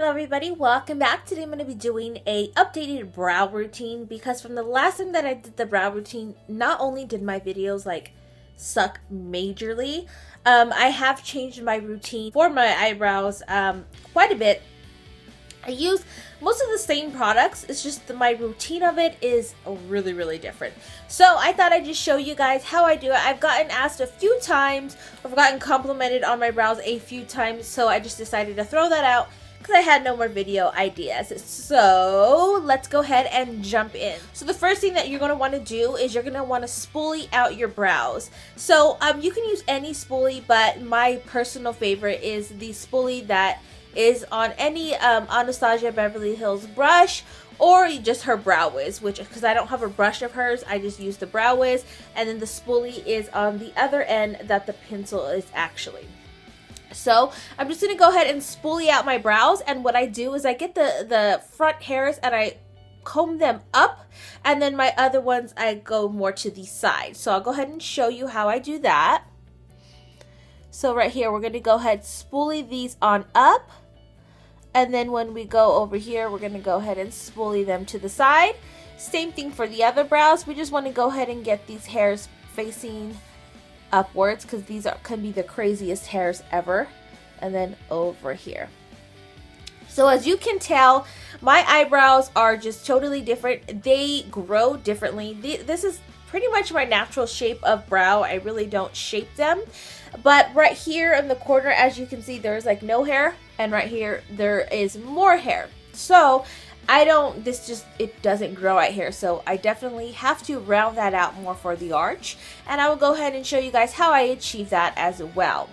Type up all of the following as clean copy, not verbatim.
Hello everybody, welcome back. Today I'm going to be doing a updated brow routine because from the last time that I did the brow routine, not only did my videos suck majorly, I have changed my routine for my eyebrows quite a bit. I use most of the same products, it's just my routine of it is really different. So I thought I'd just show you guys how I do it. I've gotten asked a few times, I've gotten complimented on my brows a few times, so I just decided to throw that out because I had no more video ideas. So let's go ahead and jump in. So the first thing that you're going to want to do is you're going to want to spoolie out your brows. So you can use any spoolie, but my personal favorite is the spoolie that is on any Anastasia Beverly Hills brush or just her brow wiz, which because I don't have a brush of hers, I just use the brow wiz, and then the spoolie is on the other end that the pencil is actually. So I'm just going to go ahead and spoolie out my brows, and what I do is I get the front hairs and I comb them up, and then my other ones I go more to the side. So I'll go ahead and show you how I do that. So right here we're going to go ahead spoolie these on up, and then when we go over here we're going to go ahead and spoolie them to the side. Same thing for the other brows. We just want to go ahead and get these hairs facing upwards because these can be the craziest hairs ever. And then over here. So as you can tell, my eyebrows are just totally different. They grow differently. This is pretty much my natural shape of brow. I really don't shape them. But right here in the corner, as you can see, there's like no hair, and right here there is more hair. So it doesn't grow right here, so I definitely have to round that out more for the arch, and I will go ahead and show you guys how I achieve that as well.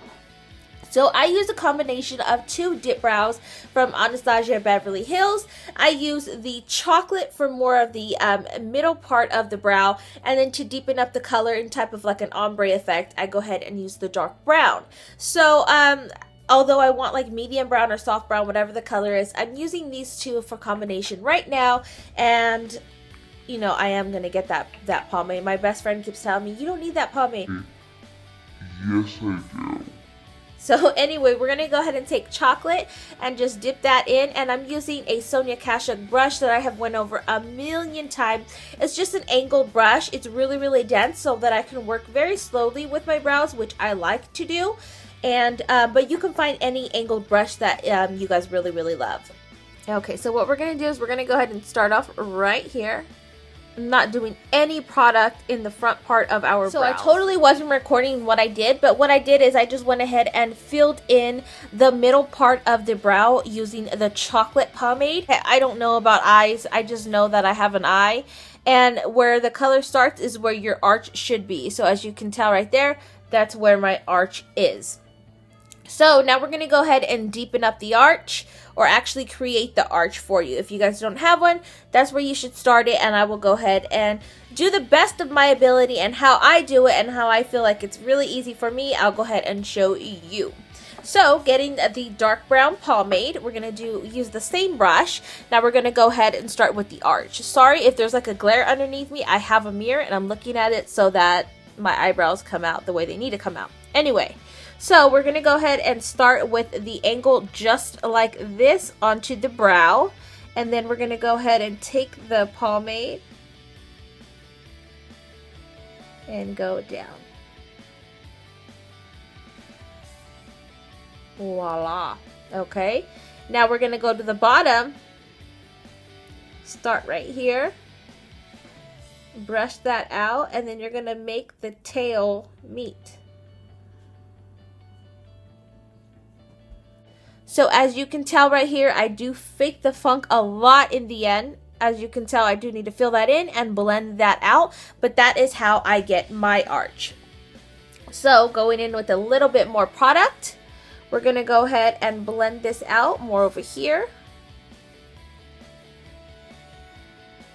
So I use a combination of two dip brows from Anastasia Beverly Hills. I use the chocolate for more of the middle part of the brow, and then to deepen up the color in type of like an ombre effect, I go ahead and use the dark brown. So although I want like medium brown or soft brown, whatever the color is, I'm using these two for combination right now. And you know, I am gonna get that pomade. My best friend keeps telling me, you don't need that pomade. Yes, I do. So anyway, we're going to go ahead and take chocolate and just dip that in. And I'm using a SONIA KASHUK brush that I have went over a million times. It's just an angled brush. It's really dense so that I can work very slowly with my brows, which I like to do. And but you can find any angled brush that you guys really love. Okay, so what we're going to do is we're going to go ahead and start off right here. I'm not doing any product in the front part of our brows. So I totally wasn't recording what I did, but what I did is I just went ahead and filled in the middle part of the brow using the chocolate pomade. I don't know about eyes, I just know that I have an eye, and where the color starts is where your arch should be. So as you can tell right there, that's where my arch is. So now we're going to go ahead and deepen up the arch, or actually create the arch for you. If you guys don't have one, that's where you should start it, and I will go ahead and do the best of my ability and how I do it and how I feel like it's really easy for me. I'll go ahead and show you. So getting the dark brown pomade, we're going to use the same brush. Now we're going to go ahead and start with the arch. Sorry if there's like a glare underneath me. I have a mirror and I'm looking at it so that my eyebrows come out the way they need to come out. Anyway, so we're going to go ahead and start with the angle just like this onto the brow. And then we're going to go ahead and take the pomade and go down. Voila. Okay. Now we're going to go to the bottom. Start right here. Brush that out, and then you're going to make the tail meet. So as you can tell right here, I do fake the funk a lot in the end. As you can tell, I do need to fill that in and blend that out, but that is how I get my arch. So going in with a little bit more product, we're going to go ahead and blend this out more over here.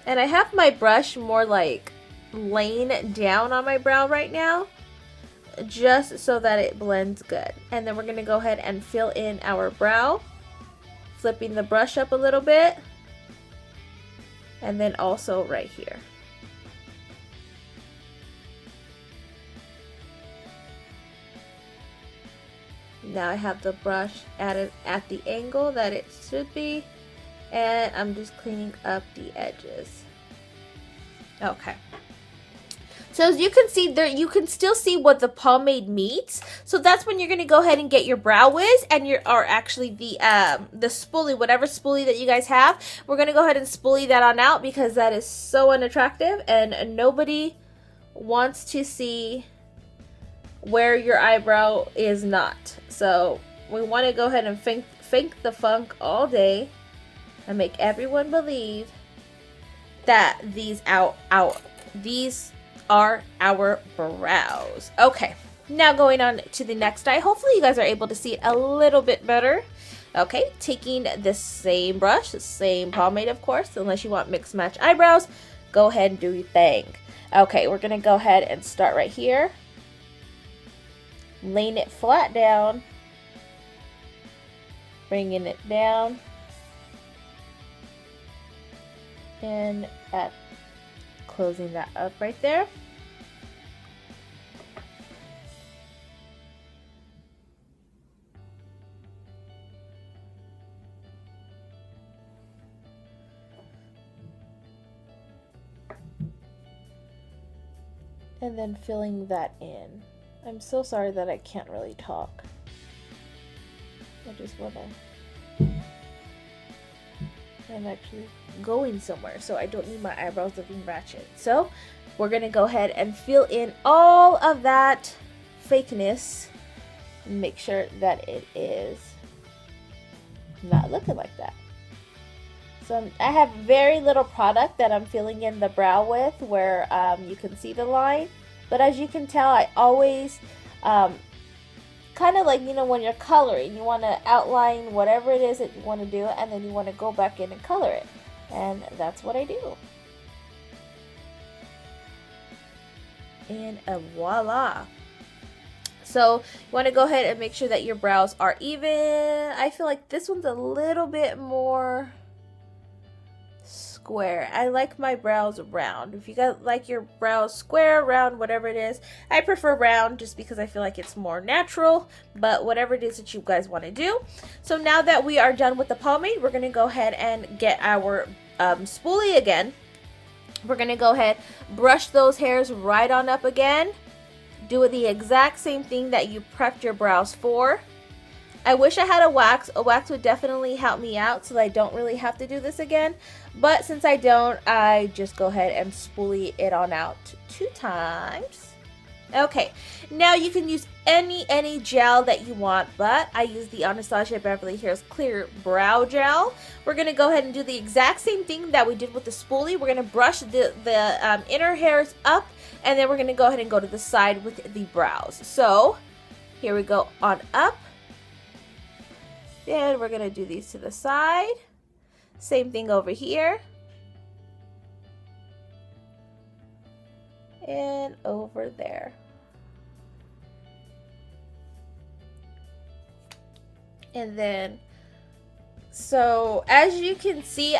And I have my brush more like laying down on my brow right now, just so that it blends good. And then we're going to go ahead and fill in our brow, flipping the brush up a little bit, and then also right here. Now I have the brush at the angle that it should be, and I'm just cleaning up the edges. Okay. So as you can see there, you can still see what the pomade meets. So that's when you're gonna go ahead and get your Brow Wiz and actually the spoolie, whatever spoolie that you guys have. We're gonna go ahead and spoolie that on out because that is so unattractive and nobody wants to see where your eyebrow is not. So we want to go ahead and fake the funk all day and make everyone believe that these are our brows. Okay, now going on to the next eye. Hopefully you guys are able to see it a little bit better. Okay, taking the same brush, the same pomade, of course, unless you want mix match eyebrows, go ahead and do your thing. Okay, we're gonna go ahead and start right here, laying it flat down, bringing it down, and closing that up right there. And then filling that in. I'm so sorry that I can't really talk. I just wanna... I'm actually going somewhere, so I don't need my eyebrows looking ratchet. So we're gonna go ahead and fill in all of that fakeness and make sure that it is not looking like that. So I have very little product that I'm filling in the brow with where you can see the line, but as you can tell, I always kind of like, you know, when you're coloring, you want to outline whatever it is that you want to do, and then you want to go back in and color it. And that's what I do. And voila. So you want to go ahead and make sure that your brows are even. I feel like this one's a little bit more square. I like my brows round. If you guys like your brows square, round, whatever it is, I prefer round just because I feel like it's more natural, but whatever it is that you guys want to do. So now that we are done with the pomade, we're going to go ahead and get our spoolie again. We're going to go ahead, brush those hairs right on up again. Do the exact same thing that you prepped your brows for. I wish I had a wax. A wax would definitely help me out so that I don't really have to do this again. But since I don't, I just go ahead and spoolie it on out 2 times. Okay, now you can use any gel that you want, but I use the Anastasia Beverly Hair's Clear Brow Gel. We're going to go ahead and do the exact same thing that we did with the spoolie. We're going to brush the inner hairs up, and then we're going to go ahead and go to the side with the brows. So here we go on up. Then we're going to do these to the side. Same thing over here. And over there. And then, so as you can see,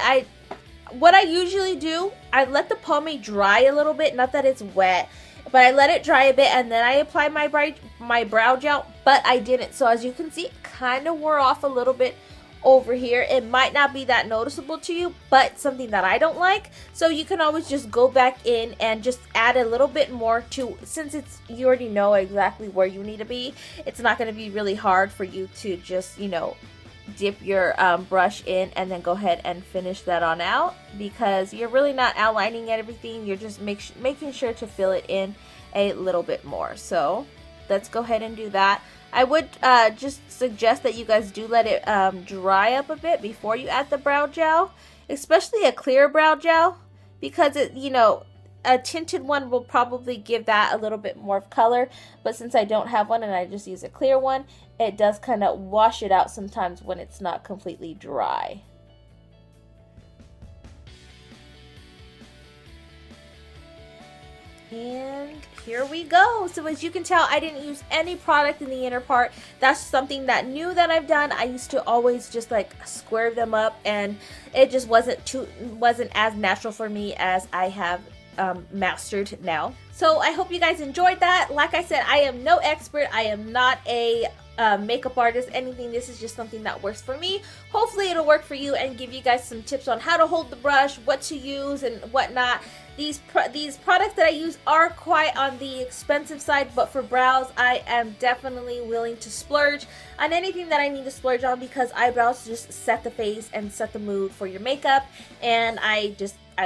what I usually do, I let the pomade dry a little bit. Not that it's wet, but I let it dry a bit and then I apply my brow gel, but I didn't. So as you can see, it kind of wore off a little bit over here. It might not be that noticeable to you, but something that I don't like. So you can always just go back in and just add a little bit more to, since you already know exactly where you need to be. It's not going to be really hard for you to just, you know, dip your brush in and then go ahead and finish that on out, because you're really not outlining everything. You're just making sure to fill it in a little bit more. So let's go ahead and do that. I would just suggest that you guys do let it dry up a bit before you add the brow gel, especially a clear brow gel, because it, you know, a tinted one will probably give that a little bit more of color, but since I don't have one and I just use a clear one, it does kind of wash it out sometimes when it's not completely dry. And here we go. So as you can tell, I didn't use any product in the inner part. That's something that new that I've done. I used to always just like square them up, and it just wasn't as natural for me as I have mastered now. So I hope you guys enjoyed that. Like I said, I am no expert. I am not a makeup artist, anything. This is just something that works for me. Hopefully it'll work for you and give you guys some tips on how to hold the brush, what to use, and whatnot. These products that I use are quite on the expensive side, but for brows, I am definitely willing to splurge on anything that I need to splurge on, because eyebrows just set the face and set the mood for your makeup, and I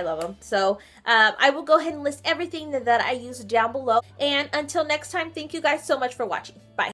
love them. So I will go ahead and list everything that I use down below. And until next time, thank you guys so much for watching. Bye.